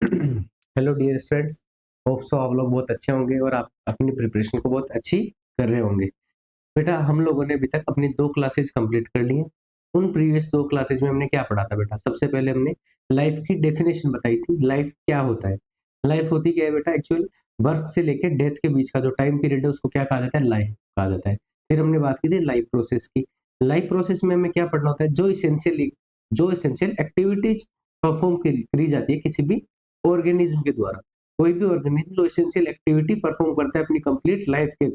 Hello dear students. Hope so आप लोग बहुत अच्छे होंगे और आप अपनी प्रिपरेशन को बहुत अच्छी कर रहे होंगे। बेटा हम लोगों ने अभी तक अपनी 2 क्लासेस कंप्लीट कर ली हैं। उन प्रीवियस 2 क्लासेस में हमने क्या पढ़ा था बेटा? सबसे पहले हमने लाइफ की डेफिनेशन बताई थी। लाइफ क्या होता है? लाइफ होती क्या है बेटा? एक्चुअल बर्थ से लेकर डेथ के बीच का जो टाइम पीरियड है उसको क्या कहा जाता है? लाइफ कहा जाता है। फिर हमने बात की थी लाइफ प्रोसेस की। लाइफ प्रोसेस में हमें क्या पढ़ना होता है? जो इसेंशियल एक्टिविटीज परफॉर्म करी जाती है किसी भी ऑर्गेनिज्म के द्वारा। कोई भी ऑर्गेनिज्म जो इसेंशियल एक्टिविटी परफॉर्म करता है अपनी कंप्लीट लाइफ के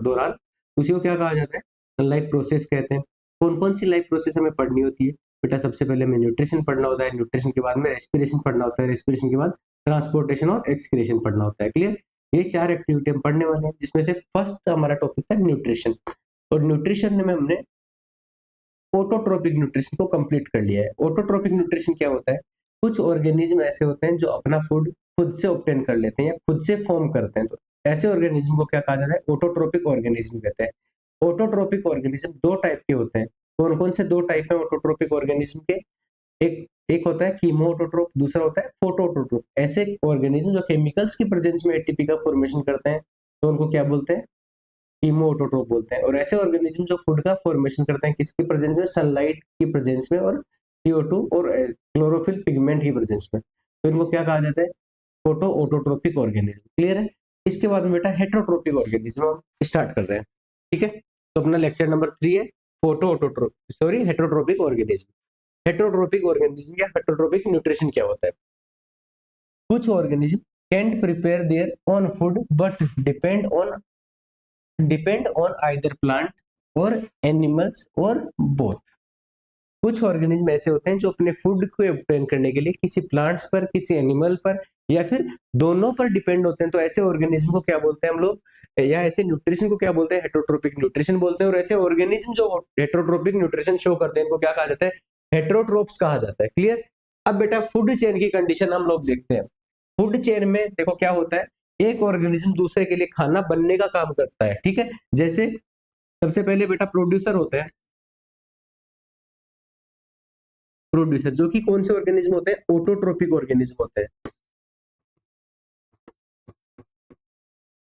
दौरान, उसी को क्या कहा जाता है? लाइफ प्रोसेस कहते हैं। कौन कौन सी लाइफ प्रोसेस हमें पढ़नी होती है बेटा? सबसे पहले हमें न्यूट्रिशन पढ़ना होता है, न्यूट्रिशन के बाद में रेस्पिरेशन पढ़ना होता है, रेस्पिरेशन के बाद ट्रांसपोर्टेशन और एक्सक्रीशन पढ़ना होता है। क्लियर? ये 4 एक्टिविटी हम पढ़ने वाले हैं, जिसमें से फर्स्ट हमारा टॉपिक था न्यूट्रिशन। और न्यूट्रिशन में हमने ऑटोट्रोपिक न्यूट्रिशन को कंप्लीट कर लिया है। ऑटोट्रोपिक न्यूट्रिशन क्या होता है? कुछ ऑर्गेनिज्म ऐसे होते हैं जो अपना फूड खुद से ऑब्टेन कर लेते हैं या खुद से फॉर्म करते हैं, तो ऐसे ऑर्गेनिज्म को क्या कहा जाता है? ऑटोट्रोपिक ऑर्गेनिज्म कहते हैं। ऑटोट्रोपिक ऑर्गेनिज्म 2 टाइप के होते हैं। कौन कौन से 2 टाइप है ऑटोट्रोपिक ऑर्गेनिज्म के? एक एक होता है कीमो ऑटोट्रोप, दूसरा होता है फोटो ऑटोट्रोप। ऐसे ऑर्गेनिज्म जो केमिकल्स की प्रेजेंस में एटीपी का फॉर्मेशन करते हैं, तो उनको क्या बोलते हैं? कीमोऑटोट्रोप बोलते हैं। और ऐसे ऑर्गेनिज्म जो फूड का फॉर्मेशन करते हैं किसकी प्रेजेंस में? सनलाइट की प्रेजेंस में और CO2 और क्लोरोफिल पिगमेंट की प्रेजेंस में, तो इनको क्या कहा जाता है? Photo autotrophic organism. क्लियर है? इसके बाद में बेटा हेटरोट्रोपिक ऑर्गेनिज्म हम स्टार्ट कर रहे हैं। ठीक है, तो अपना लेक्चर नंबर 3 है photo autotroph sorry heterotrophic organism. Heterotrophic organism या हेटरोट्रोपिक न्यूट्रिशन क्या होता है? कुछ organism can't prepare their own food but depend on either plant और एनिमल्स और बोथ। कुछ ऑर्गेनिज्म ऐसे होते हैं जो अपने फूड को ऑब्टेन करने के लिए किसी प्लांट्स पर, किसी एनिमल पर या फिर दोनों पर डिपेंड होते हैं। तो ऐसे ऑर्गेनिज्म को क्या बोलते हैं हम लोग, या ऐसे न्यूट्रिशन को क्या बोलते हैं? हेटरोट्रोपिक न्यूट्रिशन बोलते हैं। और ऐसे ऑर्गेनिज्म जो हेटरोट्रोपिक न्यूट्रिशन शो करते हैं इनको क्या कहा जाता है? हेटरोट्रोप्स कहा जाता है। क्लियर? अब बेटा फूड चेन की कंडीशन हम लोग देखते हैं। फूड चेन में देखो क्या होता है, एक ऑर्गेनिज्म दूसरे के लिए खाना बनने का काम करता है। ठीक है, जैसे सबसे पहले बेटा प्रोड्यूसर होते हैं। प्रोड्यूसर जो कि कौन से ऑर्गेनिज्म होते हैं? ऑटोट्रोपिक ऑर्गेनिज्म होते हैं।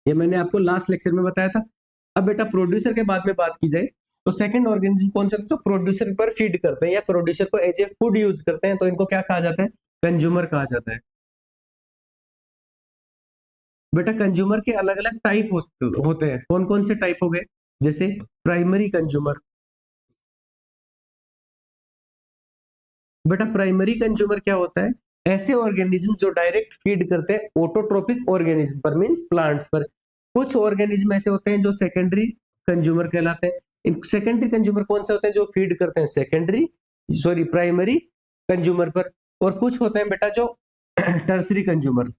ये मैंने आपको लास्ट लेक्चर में बताया था। अब बेटा प्रोड्यूसर के बाद में बात की जाए तो सेकंड ऑर्गेनिज्म कौन सा? तो प्रोड्यूसर पर फीड करते हैं या प्रोड्यूसर को एज ए फूड यूज करते हैं, तो इनको क्या कहा जाता है? कंज्यूमर कहा जाता है। बेटा कंज्यूमर के अलग अलग टाइप होते हैं। कौन कौन से टाइप हो गए? जैसे प्राइमरी कंज्यूमर। बेटा प्राइमरी कंज्यूमर क्या होता है? ऐसे ऑर्गेनिज्म जो डायरेक्ट फीड करते हैं ऑटोट्रोपिक ऑर्गेनिज्म पर, मींस प्लांट्स पर। कुछ ऑर्गेनिज्म ऐसे होते हैं जो सेकेंडरी कंज्यूमर कहलाते हैं। सेकेंडरी कंज्यूमर कौन से होते हैं? जो फीड करते हैं प्राइमरी कंज्यूमर पर। और कुछ होते हैं बेटा जो टर्सरी कंज्यूमर।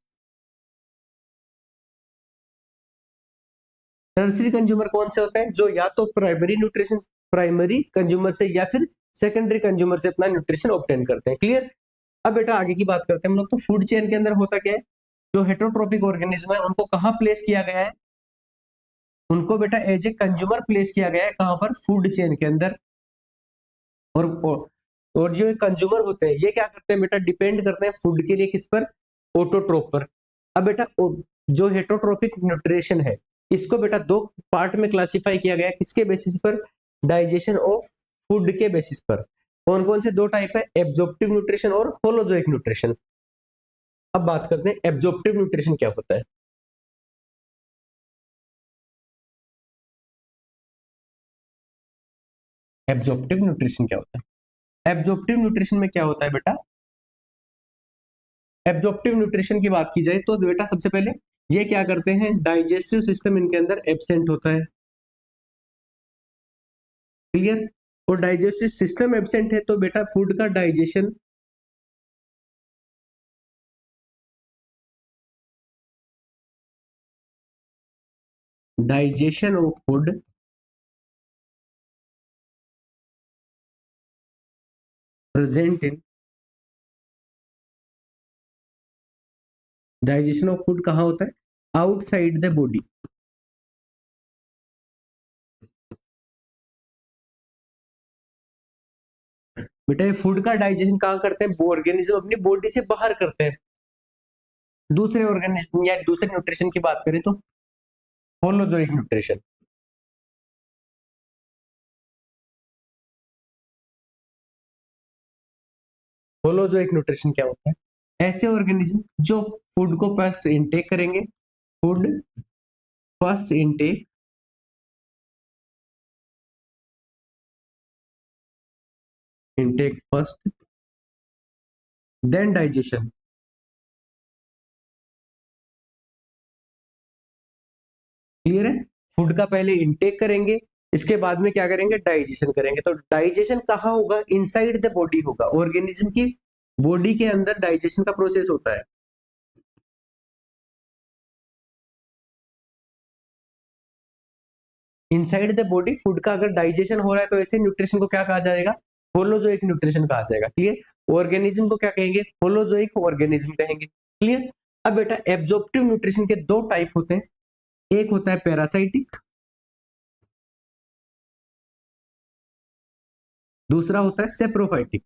टर्सरी कंज्यूमर कौन से होते हैं? जो या तो प्राइमरी कंज्यूमर से या फिर सेकेंडरी कंज्यूमर से अपना न्यूट्रिशन ऑब्टेन करते हैं। क्लियर? अब बेटा आगे की बात करते हैं हम लोग। तो फूड चेन के अंदर होता क्या है? जो हेटरोट्रोपिक ऑर्गेनिज्म है उनको कहाँ प्लेस किया गया है? उनको बेटा एज ए कंज्यूमर प्लेस किया गया है। कहां पर? फूड चेन के अंदर। और और जो कंज्यूमर होते हैं ये क्या करते हैं बेटा? डिपेंड करते हैं फूड के लिए किस पर? ऑटोट्रोप पर। अब बेटा जो हेटरोट्रोपिक न्यूट्रिशन है इसको बेटा 2 पार्ट में क्लासिफाई किया गया है। किसके बेसिस पर? डाइजेशन ऑफ फूड के बेसिस पर। कौन कौन से 2 टाइप है? एब्जॉर्प्टिव न्यूट्रिशन और होलोजोइक न्यूट्रिशन। अब बात करते हैं एब्जॉर्प्टिव न्यूट्रिशन क्या होता है। एब्जॉर्प्टिव न्यूट्रिशन क्या होता है? एब्जॉर्प्टिव न्यूट्रिशन में क्या होता है बेटा? एब्जॉर्प्टिव न्यूट्रिशन की बात की जाए तो बेटा सबसे पहले ये क्या करते हैं? डाइजेस्टिव सिस्टम इनके अंदर एब्सेंट होता है। क्लियर? और डाइजेस्टिव सिस्टम एब्सेंट है तो बेटा फूड का digestion of food present in digestion of food कहाँ होता है? Outside the body. बेटा ये फूड का डाइजेशन कहाँ करते हैं? ऑर्गेनिज्म अपनी बॉडी से बाहर करते हैं। दूसरे ऑर्गेनिज्म या दूसरे न्यूट्रिशन की बात करें तो होलोजोइक न्यूट्रिशन। होलोजोइक न्यूट्रिशन क्या होता है? ऐसे ऑर्गेनिज्म जो फूड को फर्स्ट इनटेक करेंगे, food first intake intake first then digestion. Clear है? फूड का पहले इनटेक करेंगे, इसके बाद में क्या करेंगे? डाइजेशन करेंगे। तो डाइजेशन कहाँ होगा? इनसाइड द बॉडी होगा। ऑर्गेनिज्म की बॉडी के अंदर डाइजेशन का प्रोसेस होता है। इनसाइड द बॉडी फूड का अगर डाइजेशन हो रहा है तो ऐसे न्यूट्रिशन को क्या कहा जाएगा? होलोजोइक न्यूट्रिशन कहा जाएगा। क्लियर? ऑर्गेनिज्म को क्या कहेंगे? होलोजोइक ऑर्गेनिज्म कहेंगे। क्लियर? अब बेटा एब्जॉर्प्टिव न्यूट्रिशन के दो टाइप होते हैं, एक होता है पैरासाइटिक, दूसरा होता है सेप्रोफाइटिक।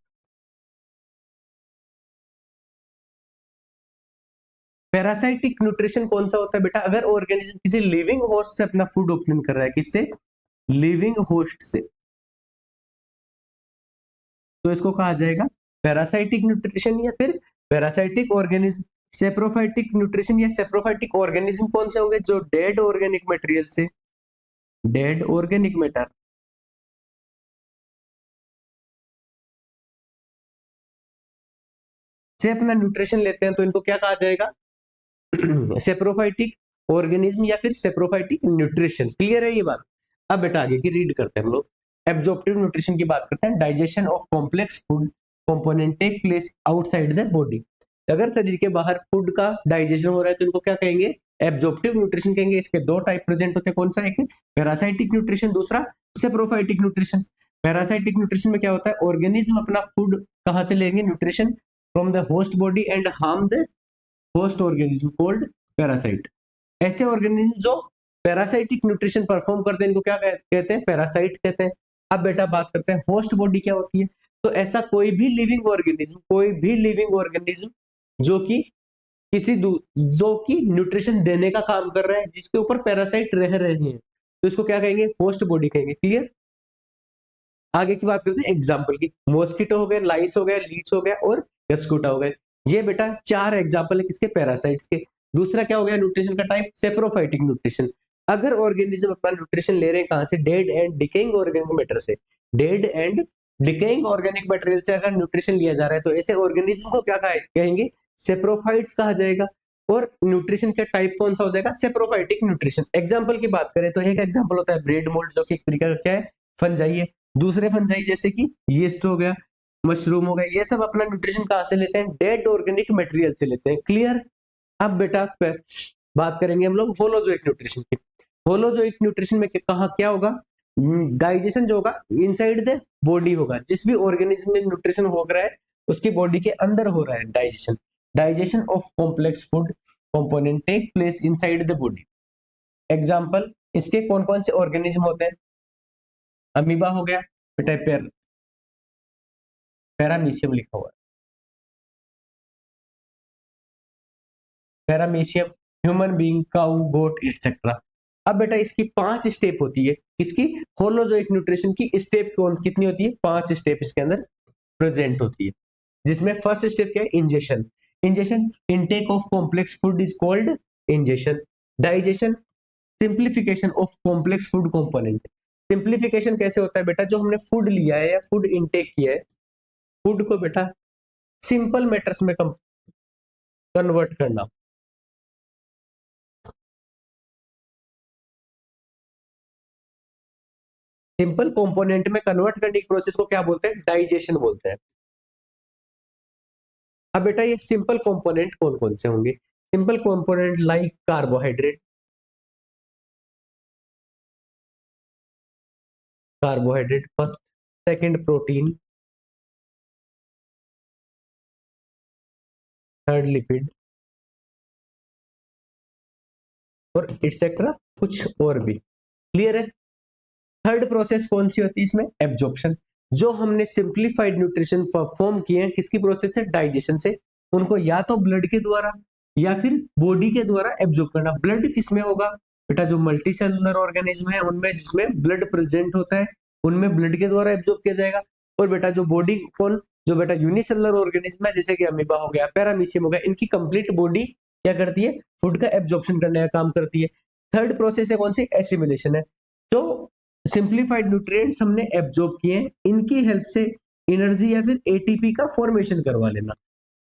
पैरासाइटिक न्यूट्रिशन कौन सा होता है बेटा? अगर ऑर्गेनिज्म किसी लिविंग होस्ट से अपना फूड ऑब्टेन कर रहा है, किससे? लिविंग होस्ट से, तो इसको कहा जाएगा पैरासाइटिक न्यूट्रिशन या फिर पैरासाइटिक ऑर्गेनिज्म। सेप्रोफाइटिक न्यूट्रिशन या सेप्रोफाइटिक ऑर्गेनिज्म कौन से होंगे? जो डेड ऑर्गेनिक मटेरियल से, डेड ऑर्गेनिक मैटर से अपना न्यूट्रिशन लेते हैं, तो इनको क्या कहा जाएगा? सेप्रोफाइटिक ऑर्गेनिज्म या फिर सेप्रोफाइटिक न्यूट्रिशन। क्लियर है ये बात? अब बेटा आगे की रीड करते हैं हम लोग। एब्जॉर्प्टिव न्यूट्रिशन की बात करते हैं। Digestion of complex food component take place outside the body. अगर शरीर के बाहर फूड का डाइजेशन हो रहा है तो इनको क्या कहेंगे? एब्जॉर्प्टिव न्यूट्रिशन कहेंगे। इसके दो टाइप प्रेजेंट होते हैं, कौन सा? एक पैरासाइटिक न्यूट्रिशन, दूसरा सेप्रोफाइटिक न्यूट्रिशन। पैरासाइटिक न्यूट्रिशन में क्या होता है? ऑर्गेनिज्म अपना फूड कहां से लेंगे? Nutrition from the host body and harm the host organism called parasite. ऐसे ऑर्गेनिज्म जो पैरासाइटिक न्यूट्रिशन परफॉर्म करते हैं इनको क्या कहते हैं? पैरासाइट कहते हैं। अब बेटा बात करते हैं होस्ट बॉडी क्या होती है। तो ऐसा कोई भी लिविंग ऑर्गेनिज्म, कोई भी लिविंग ऑर्गेनिज्म जो कि किसी जो कि न्यूट्रिशन देने का काम कर रहा है, जिसके ऊपर पैरासाइट रह रहे हैं, तो इसको क्या कहेंगे? होस्ट बॉडी कहेंगे। क्लियर? आगे की बात करते हैं एग्जाम्पल की। मॉस्किटो हो गए, लाइस हो गए, लीच हो गया और यस्कुटा हो गए। ये बेटा चार एग्जाम्पल है किसके? पैरासाइट्स के। दूसरा क्या हो गया न्यूट्रिशन का टाइप? Saprophytic nutrition. अगर ऑर्गेनिज्म अपना न्यूट्रिशन ले रहे हैं कहां से? Dead and decaying organic matter से। Dead and decaying organic material से अगर न्यूट्रिशन लिया जा रहा है तो ऐसे ऑर्गेनिज्म को क्या कहेंगे? सेप्रोफाइट्स कहा जाएगा। और न्यूट्रिशन का टाइप कौन सा हो जाएगा? Saprophytic nutrition. एग्जाम्पल की बात करें तो एक एग्जाम्पल होता है ब्रेड मोल्ड, जो कि एक तरीका का क्या है? फंजाई है। दूसरे फंजाई जैसे कि यीस्ट हो गया, मशरूम हो गया, ये सब अपना न्यूट्रिशन कहां से लेते हैं? डेड ऑर्गेनिक मटेरियल से लेते हैं। क्लियर? अब बेटा बात करेंगे हम लोग होलोजोइक न्यूट्रिशन की। होलोजोइक न्यूट्रिशन में कहा क्या होगा? डाइजेशन जो होगा इनसाइड द बॉडी होगा। जिस भी ऑर्गेनिज्म में न्यूट्रिशन हो रहा है उसकी बॉडी के अंदर हो रहा है digestion. Digestion of complex food component take place inside the body. Example इसके कौन कौन से ऑर्गेनिज्म होते हैं? अमीबा हो गया बेटा, पैरामीशियम लिखा हुआ है, पैरामीशियम, ह्यूमन बीइंग, काऊ, गोट एटसेट्रा। अब बेटा इसकी 5 स्टेप होती है। किसकी? होलोजोइक न्यूट्रिशन की स्टेप कौन कितनी होती है? 5 स्टेप इसके अंदर प्रेजेंट होती है, जिसमें फर्स्ट स्टेप क्या है? Ingestion. Ingestion intake of complex food is called ingestion. Digestion simplification of complex food component. Simplification कैसे होता है बेटा? जो हमने फूड लिया है या फूड इनटेक किया है, फूड को बेटा सिंपल मैटर्स में कन्वर्ट करना। सिंपल कंपोनेंट में कन्वर्ट करने की प्रोसेस को क्या बोलते हैं? डाइजेशन बोलते हैं। अब बेटा ये सिंपल कंपोनेंट कौन कौन से होंगे? Simple component like carbohydrate, carbohydrate first, second protein, third lipid और एटसेट्रा कुछ और भी। क्लियर है? थर्ड प्रोसेस कौन सी होती है इसमें? एब्जॉर्प्शन। जो हमने सिंप्लीफाइड न्यूट्रिशन परफॉर्म किए हैं किसकी प्रोसेस से? डाइजेशन से। उनको या तो ब्लड के द्वारा या फिर बॉडी के द्वारा एब्जॉर्ब करना। ब्लड किसमें होगा बेटा, जो मल्टी सेलुलर ऑर्गेनिज्म है उनमें जिसमें ब्लड प्रेजेंट होता है उनमें ब्लड के द्वारा एब्जॉर्ब किया जाएगा। और बेटा जो बॉडी कौन, जो बेटा यूनिसेलुलर ऑर्गेनिज्म है जैसे कि अमीबा हो गया, पैरामीशियम हो गया, इनकी कंप्लीट बॉडी क्या करती है, फूड का एब्जॉर्प्शन करने का काम करती है। थर्ड प्रोसेस है कौन सी, एसिमिलेशन है। तो सिंप्लीफाइड न्यूट्रिएंट्स हमने एब्जॉर्ब किए, इनकी हेल्प से एनर्जी या फिर एटीपी का फॉर्मेशन करवा लेना,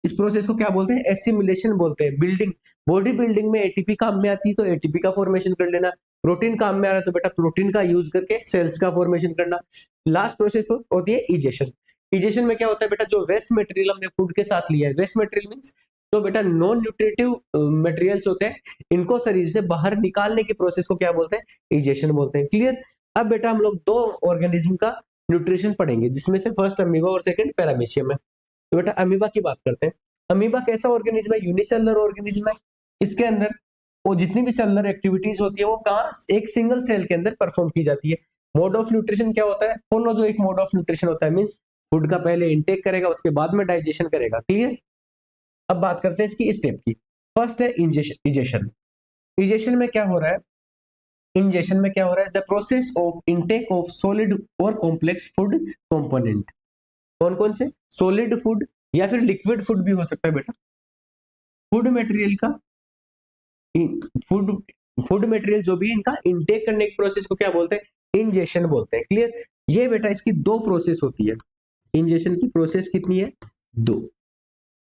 इस प्रोसेस को क्या बोलते हैं, एसिमिलेशन बोलते हैं। बिल्डिंग, बॉडी बिल्डिंग में एटीपी काम में आती है तो एटीपी का फॉर्मेशन कर लेना। प्रोटीन काम में आ रहा है तो बेटा प्रोटीन का यूज करके सेल्स का फॉर्मेशन करना। लास्ट प्रोसेस तो होती है इजेशन। इजेशन में क्या होता है बेटा, जो वेस्ट मटेरियल हमने फूड के साथ लिया है, वेस्ट मटेरियल मींस जो बेटा नॉन न्यूट्रिटिव मटेरियल्स होते हैं, इनको शरीर से बाहर निकालने की प्रोसेस को क्या बोलते हैं, इजेशन बोलते हैं। क्लियर। अब बेटा हम लोग दो ऑर्गेनिज्म का न्यूट्रिशन पढ़ेंगे, जिसमें से फर्स्ट अमीबा और सेकंड पैरामीशियम है। तो बेटा अमीबा की बात करते हैं। अमीबा कैसा ऑर्गेनिज्म है, यूनिसेलुलर ऑर्गेनिज्म है। इसके अंदर वो जितनी भी सेलुलर एक्टिविटीज होती है वो कहाँ, एक सिंगल सेल के अंदर परफॉर्म की जाती है। मोड ऑफ न्यूट्रिशन क्या होता है, मोनोजोइक मोड ऑफ न्यूट्रिशन होता है, मींस फूड का पहले इनटेक करेगा उसके बाद में डाइजेशन करेगा। क्लियर। अब बात करते हैं इसकी स्टेप की। फर्स्ट है इंजेशन। इंजेशन में क्या हो रहा है, इंजेशन में क्या हो रहा है, the process of intake of solid और कॉम्प्लेक्स फूड कंपोनेंट। कौन कौन से, सॉलिड फूड या फिर लिक्विड फूड भी हो सकता है बेटा। फूड मटेरियल का फूड फूड मटेरियल जो भी है इनका इनटेक करने की प्रोसेस को क्या बोलते हैं, इंजेशन बोलते हैं। क्लियर। ये बेटा इसकी दो प्रोसेस होती है, इंजेशन की प्रोसेस कितनी है, दो।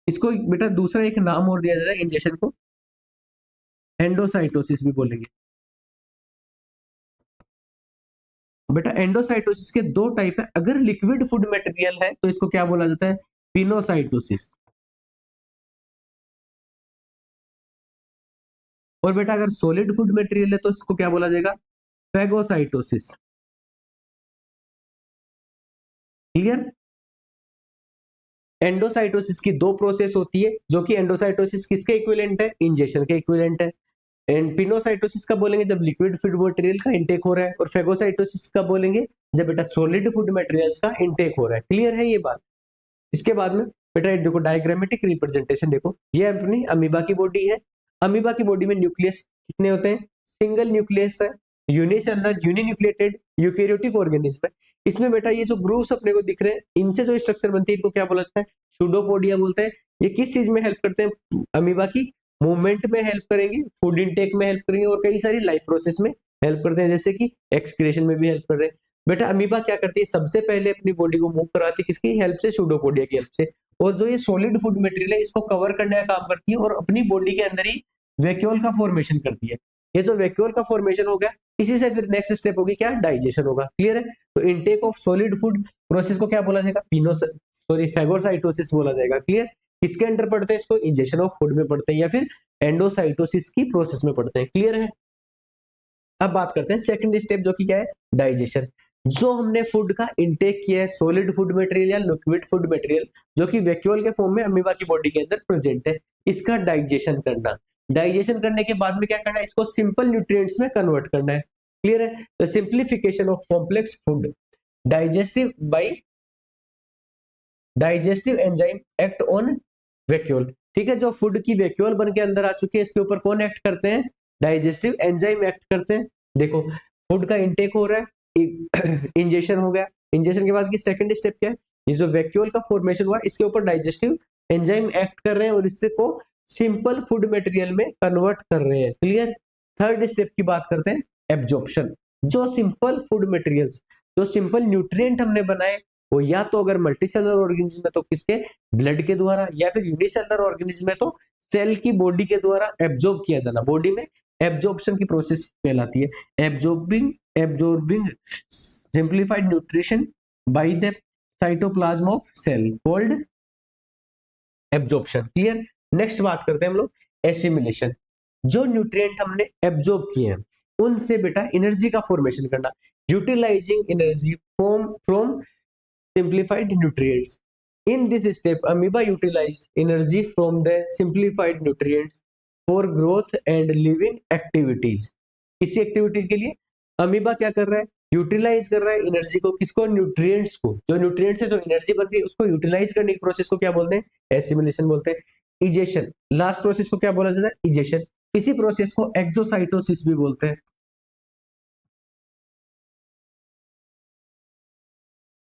इसको बेटा दूसरा एक नाम और दिया जाता है इंजेशन को, एंडोसाइटोसिस भी बोलेंगे। बेटा एंडोसाइटोसिस के दो टाइप है, अगर लिक्विड फूड मटेरियल है तो इसको क्या बोला जाता है, पिनोसाइटोसिस। और बेटा अगर सॉलिड फूड मटेरियल है तो इसको क्या बोला जाएगा, फेगोसाइटोसिस। क्लियर। एंडोसाइटोसिस की दो प्रोसेस होती है, जो कि एंडोसाइटोसिस किसके इक्विवेलेंट है, इंजेशन के इक्विवेलेंट है। एंड पिनोसाइटोसिस का बोलेंगे जब लिक्विड फूड मटेरियल का इंटेक हो रहा है, और फेगोसाइटोसिस का बोलेंगे जब बेटा सॉलिड फूड मटेरियल्स का इंटेक हो रहा है। क्लियर है ये बात। इसके बाद में बेटा देखो डायग्रामेटिक रिप्रेजेंटेशन देखो, ये अपनी अमीबा की बॉडी है। अमीबा की बॉडी में न्यूक्लियस कितने होते हैं, सिंगल न्यूक्लियस है, यूनिसेलुलर यूनिन्यूक्लिएटेड यूकेरियोटिक ऑर्गेनिज्म है। इसमें बेटा ये जो ग्रूव्स अपने को दिख रहे हैं, इनसे जो स्ट्रक्चर बनती है इनको क्या बोला जाता है, सूडोपोडिया बोलते हैं। ये किस चीज में हेल्प करते हैं, अमीबा की मूवमेंट में हेल्प करेंगे, फूड इंटेक में हेल्प करेंगे, और कई सारी लाइफ प्रोसेस में हेल्प करते हैं, जैसे कि एक्सक्रीशन में भी हेल्प कर रहे हैं। बेटा अमीबा क्या करती है, सबसे पहले अपनी बॉडी को मूव कराती है किसकी हेल्प से, सूडोपोडिया की हेल्प से। और जो ये सॉलिड फूड मटेरियल है इसको कवर करने का काम करती है, और अपनी बॉडी के अंदर ही वैक्यूल का फॉर्मेशन करती है। ये जो वैक्यूल का फॉर्मेशन हो गया, इसी से फिर नेक्स्ट स्टेप होगी क्या, डाइजेशन होगा। क्लियर है। तो intake of solid food process को क्या बोला जाएगा, फेगोसाइटोसिस बोला जाएगा। क्लियर। किसके अंडर पढ़ते हैं इसको, इंजेशन ऑफ फूड में पढ़ते हैं या फिर एंडोसाइटोसिस की प्रोसेस में पढ़ते हैं। क्लियर है। अब बात करते हैं सेकंड स्टेप, जो कि क्या है, डाइजेशन। जो हमने फूड का इंटेक किया है, सॉलिड फूड मटेरियल या लिक्विड फूड मटेरियल, जो कि वैक्यूल के फॉर्म में अमीबा की बॉडी के अंदर प्रेजेंट है, इसका डाइजेशन करना। डाइजेशन करने के बाद में क्या करना है, इसको सिंपल न्यूट्रिएंट्स में कन्वर्ट करना है। क्लियर है। The simplification of complex food digestive by digestive enzyme act on vacuole. ठीक है। जो फूड की वैक्यूल बन के अंदर आ चुकी है, इसके ऊपर कौन एक्ट करते हैं, डाइजेस्टिव एंजाइम एक्ट करते हैं। देखो फूड का इंटेक हो रहा है, इंजेशन हो गया, इंजेशन के बाद की सेकंड स्टेप क्या है, ये जो वैक्यूल का फॉर्मेशन हुआ इसके ऊपर डाइजेस्टिव एंजाइम एक्ट कर रहे हैं और इससे को सिंपल फूड मटेरियल में कन्वर्ट कर रहे हैं। क्लियर। थर्ड स्टेप की बात करते हैं, एब्जॉर्प्शन। जो सिंपल फूड मटेरियल्स, जो सिंपल न्यूट्रिएंट हमने बनाए, वो या तो अगर मल्टी सेलुलर ऑर्गेनिज्म में तो किसके, ब्लड के द्वारा, या फिर यूनिसेलुलर ऑर्गेनिज्म में तो सेल की बॉडी के द्वारा एब्जॉर्ब किया जाना। बॉडी में एब्जॉर्प्शन की प्रोसेस कहलाती है, absorbing simplified nutrition by the cytoplasm of cell called absorption. Clear. Next बात करते हैं हम लोग एसिमिलेशन। जो न्यूट्रिएंट हमने एब्जॉर्ब किए हैं उनसे बेटा एनर्जी का फॉर्मेशन करना, utilising energy from simplified nutrients. In this step, amoeba utilize energy from the simplified nutrients for growth and living activities. इसी एक्टिविटी के लिए अमीबा क्या कर रहा है, यूटिलाइज कर रहा है एनर्जी को, किसको, न्यूट्रिएंट्स को। जो न्यूट्रिएंट्स से जो एनर्जी बन रही है उसको यूटिलाइज करने की प्रोसेस को क्या बोलते हैं, एसिमिलेशन बोलते हैं। इजेशन, लास्ट प्रोसेस को क्या बोला जाता है? इजेशन। इसी प्रोसेस को एक्सोसाइटोसिस भी बोलते हैं।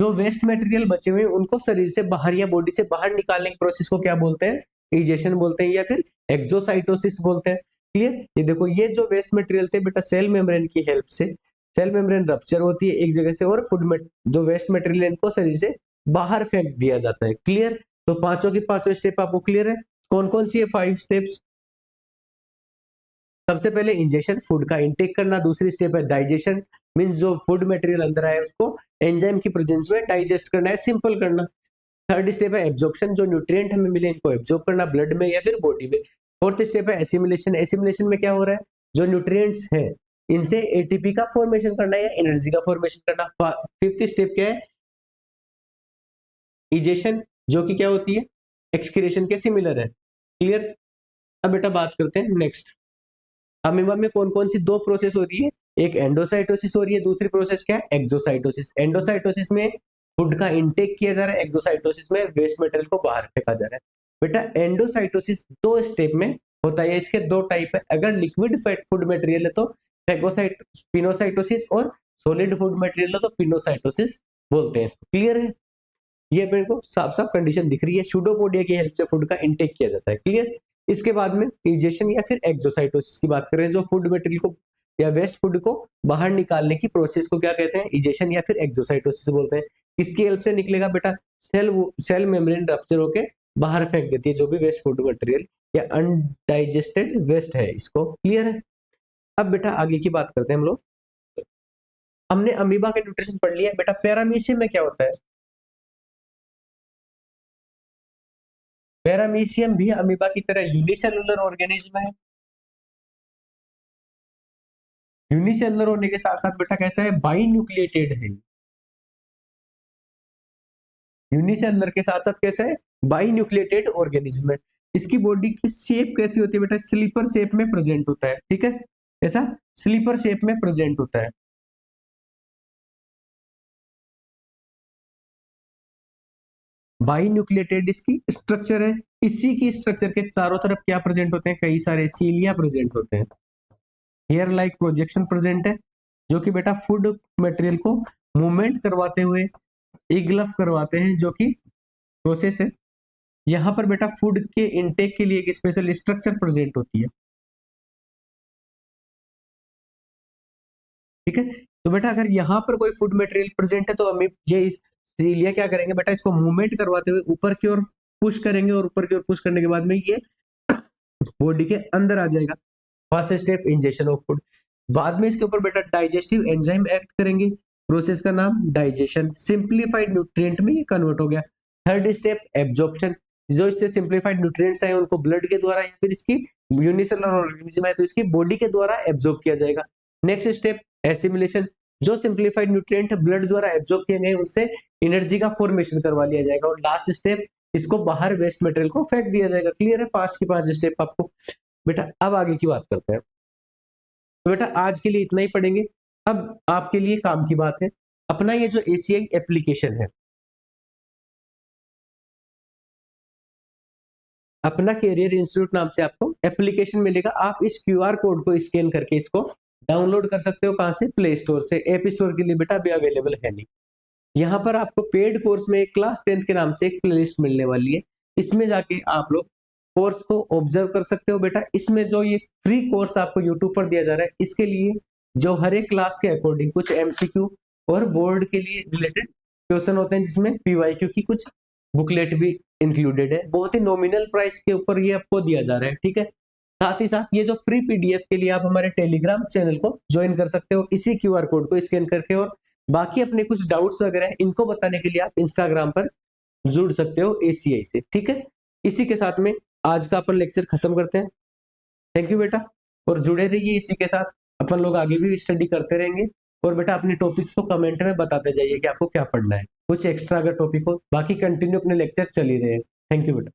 जो वेस्ट मटेरियल बचे हुए उनको शरीर से बाहर या बॉडी से बाहर निकालने के प्रोसेस को क्या बोलते हैं? इजेशन बोलते हैं या फिर एक्सोसाइटोसिस बोलते हैं। क्लियर? ये देखो, ये जो वेस्ट मटेरियल थे बेटा, सेल मेम्ब्रेन की हेल्प से सेल मेम्ब्रेन रप्चर होती है एक जगह से, और फूड में जो वेस्ट मटेरियल इनको शरीर से बाहर फेंक दिया जाता है। क्लियर? तो पांचों की पांचों स्टेप आपको क्लियर है? कौन कौन सी है 5 स्टेप्स? सबसे पहले इंजेक्शन, फूड का इंटेक करना। दूसरी स्टेप है डाइजेशन, मींस जो फूड मटेरियल अंदर आया उसको एंजाइम की प्रेजेंस में डाइजेस्ट करना है, सिंपल करना। थर्ड स्टेप है एब्जॉर्प्शन, जो न्यूट्रिएंट हमें मिले इनको एब्जॉर्ब करना ब्लड में या फिर बॉडी में। फोर्थ स्टेप है एसिमिलेशन, एसिमिलेशन में क्या हो रहा है? जो न्यूट्रिएंट्स हैं इनसे एटीपी का फॉर्मेशन करना या एनर्जी का फॉर्मेशन करना। फिफ्थ स्टेप क्या है? इजेशन, जो कि क्या होती है? एक्सक्रीशन के सिमिलर है। क्लियर? अब बेटा बात करते हैं नेक्स्ट, अमीबा में कौन कौन सी दो प्रोसेस हो रही है? एक एंडोसाइटोसिस हो रही है, दूसरी प्रोसेस क्या है? एक्सोसाइटोसिस। एंडोसाइटोसिस में फूड का इंटेक किया जा रहा है, एक्सोसाइटोसिस में वेस्ट मटेरियल को बाहर फेंका जा रहा है। बेटा एंडोसाइटोसिस 2 स्टेप में होता है, इसके 2 टाइप है। अगर लिक्विड फूड मटेरियल है तो फेगोसाइट पिनोसाइटोसिस, और सॉलिड फूड मटेरियल है तो पिनोसाइटोसिस बोलते हैं इसको। क्लियर है? ये मेरे को साफ साफ कंडीशन दिख रही है। सूडोपोडिया की हेल्प से फूड का इंटेक किया जाता है। क्लियर? इसके बाद में इजेशन या फिर एक्सोसाइटोसिस की बात करें, जो फूड मटेरियल को या वेस्ट फूड को बाहर निकालने की प्रोसेस को क्या कहते हैं? इजेशन या फिर एक्सोसाइटोसिस बोलते हैं। किसकी हेल्प से निकलेगा बेटा? सेल मेम्ब्रेन रप्चर होके बाहर फेंक देती है जो भी वेस्ट फूड मटेरियल या अनडाइजेस्टेड वेस्ट है इसको। क्लियर है? अब बेटा आगे की बात करते हैं हम लोग। हमने अमीबा के न्यूट्रिशन पढ़ लिया बेटा। पैरामीशियम में क्या होता है? पैरामीशियम भी अमीबा की तरह यूनिसेलुलर ऑर्गेनिज्म है। यूनिसेलुलर होने के साथ साथ बेटा कैसा है? बाई न्यूक्लिएटेड है। यूनिसेलुलर के साथ साथ कैसा है? बाई न्यूक्लिएटेड ऑर्गेनिज्म है। इसकी बॉडी की शेप कैसी होती है बेटा? स्लीपर शेप में प्रेजेंट होता है। ठीक है? ऐसा स्लीपर शेप में प्रेजेंट होता है। बाई न्यूक्लिएटेड इसकी स्ट्रक्चर है। इसी की स्ट्रक्चर के चारों तरफ क्या प्रेजेंट होते हैं? कई सारे सीलिया प्रेजेंट होते हैं। हेयर लाइक प्रोजेक्शन प्रेजेंट है, जो कि बेटा फूड मटेरियल को मूवमेंट करवाते हुए इगलफ करवाते हैं, जो कि प्रोसेस है। यहाँ पर बेटा फूड के इनटेक के लिए एक स्पेशल स्ट्रक्चर प्रेजेंट होती है। ठीक है? तो बेटा अगर यहाँ पर कोई फूड मटेरियल प्रेजेंट है तो हमें ये सीलिया क्या करेंगे बेटा? इसको मूवमेंट करवाते हुए ऊपर की ओर पुश करेंगे, और ऊपर की ओर पुश करने के बाद में ये बॉडी के अंदर आ जाएगा। First step injection of food. बाद में इसके ऊपर बेटा डाइजेस्टिव एंजाइम एक्ट करेंगे, प्रोसेस का नाम डाइजेशन। सिंप्लीफाइड न्यूट्रिएंट में ये कन्वर्ट हो गया। थर्ड स्टेप एब्जॉर्प्शन, जो इससे सिंप्लीफाइड न्यूट्रिएंट्स आए उनको ब्लड के द्वारा या फिर इसकी यूनिसेलुलर ऑर्गेनिज्म है तो इसकी बॉडी के द्वारा एब्जॉर्ब किया जाएगा। नेक्स्ट स्टेप एसिमिलेशन, जो सिंप्लीफाइड न्यूट्रिएंट ब्लड द्वारा एब्जॉर्ब किए गए उनसे एनर्जी का फॉर्मेशन करवा लिया जाएगा। और लास्ट स्टेप, इसको बाहर वेस्ट मटेरियल को फेंक दिया जाएगा। क्लियर है? 5 की 5 स्टेप आपको। बेटा अब आगे की बात करते हैं। तो बेटा आज के लिए इतना ही पढ़ेंगे। अब आपके लिए काम की बात है, अपना ये जो एसीआई एप्लीकेशन है, अपना कैरियर इंस्टीट्यूट नाम से आपको एप्लीकेशन मिलेगा। आप इस क्यूआर कोड को स्कैन करके इसको डाउनलोड कर सकते हो। कहां से? प्ले स्टोर से। ऐप स्टोर के लिए बेटा अभी अवेलेबल है नहीं। यहाँ पर आपको पेड कोर्स में क्लास 10th के नाम से एक प्लेलिस्ट मिलने वाली है। इसमें जाके आप लोग कोर्स को ऑब्जर्व कर सकते हो। बेटा इसमें जो ये फ्री कोर्स आपको यूट्यूब पर दिया जा रहा है, इसके लिए जो हर एक क्लास के अकॉर्डिंग कुछ एमसीक्यू और बोर्ड के लिए रिलेटेड क्वेश्चन होते हैं, जिसमें पीवाईक्यू की कुछ बुकलेट भी इंक्लूडेड है। बहुत ही नॉमिनल प्राइस के ऊपर ये आपको दिया जा रहा है। ठीक है? साथ ही साथ ये जो फ्री पीडीएफ के लिए आप हमारे टेलीग्राम चैनल को ज्वाइन कर सकते हो इसी क्यूआर कोड को स्कैन करके। और बाकी अपने कुछ डाउट्स वगैरह हैं इनको बताने के लिए आप इंस्टाग्राम पर जुड़ सकते हो एसीआई से। ठीक है? इसी के साथ में आज का अपन लेक्चर खत्म करते हैं। थैंक यू बेटा, और जुड़े रहिए इसी के साथ। अपन लोग आगे भी स्टडी करते रहेंगे। और बेटा अपने टॉपिक्स को कमेंट में बताते जाइए कि आपको क्या पढ़ना है, कुछ एक्स्ट्रा अगर टॉपिक हो। बाकी कंटिन्यू अपने लेक्चर चल ही रहे हैं। थैंक यू बेटा।